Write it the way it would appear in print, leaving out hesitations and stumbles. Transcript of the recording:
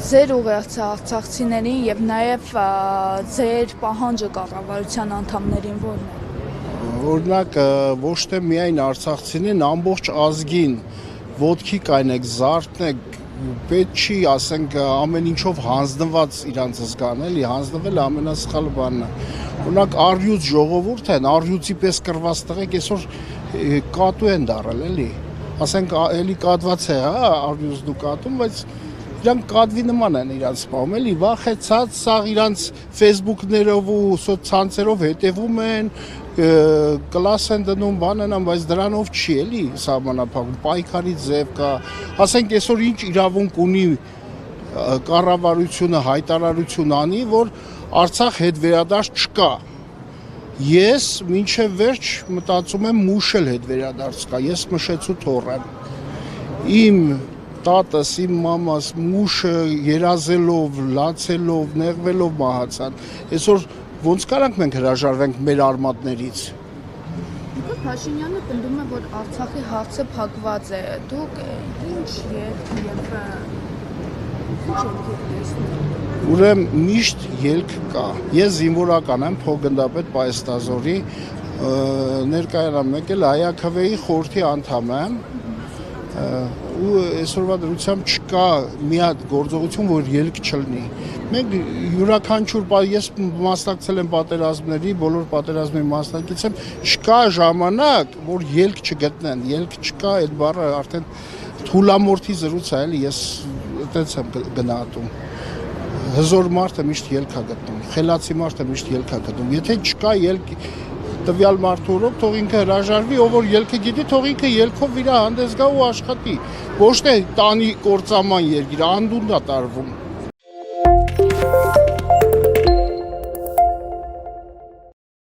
ձեր ուղերձը արցախցիներին եւ նաեւ ձեր պահանջը կառավարության անդամներին որն է։ Օրինակ ոչ թե միայն արցախցիներին, ամբողջ ազգին ոտքի կայնեք, զարթնեք, պետք չի, ասենք, ամեն ինչով հանձնված իրանց զգան, էլի, հանձնվել ամենասխալ բանն է։ Օրինակ առյուծ ժողովուրդ են, առյուծի պես կրված տղեկ այսօր կատու են դարել, էլի։ Ասենք էլի կատված է, հա, առյուծն ու կատուն, բայց իրանք կատվի նման են իրանց սպանում, էլի, վախեցած, սաղ իրանց Facebook-ներով ու սոցցանցերով հետևում են, կլաս են դնում, բան են անում, բայց դրանով չի, էլի, սահմանափակում, պայքարի ձև կա, ասենք այսօր ինչ իրավունք ունի կառավարությունը հայտարարություն անի, որ Արցախ հետ վերադարձ չկա։ Ես մինչև վերջ մտածում եմ մուշել հետ վերադարձ կա, ես մշեցու թոռեմ։ Իմ տատս, իմ մամաս մուշը երազելով, լացելով, նեղվելով մահացան։ Այսօր ոնց կարանք մենք հրաժարվենք մեր արմատներից։ Նիկոլ Փաշինյանը պնդում է, որ Արցախի հարցը փակված է։ Դուք ինչ Ուրեմն միշտ ելք կա։ Ես զինվորական եմ, փոխգնդապետ Պայստազորի, ներկայանամ եկել ՀԱԿ-ի խորհրդի անդամ եմ, ու այսօրվա դրությամբ չկա մի հատ գործողություն, որ ելք չլինի։ Մենք յուրաքանչյուր, ես մասնակցել եմ պատերազմների, բոլոր պատերազմների մասնակից եմ, չկա ժամանակ, որ ելք չգտնեն, ելք չկա, այդ բառը արդեն թուլամորթի զրույց է, էլի, ես այդպես եմ գնահատում։ Հզոր մարդը միշտ ելք է գտնում, խելացի մարդը միշտ ելք է գտնում։ Եթե չկա ելք տվյալ մարդու օրոք, թող ինքը հրաժարվի, ով որ ելքը գիտի, թող ինքը ելքով իր հանդես գա ու աշխատի։ Ոչ թե տանի կործաման երկիր, անդունդա տարվում։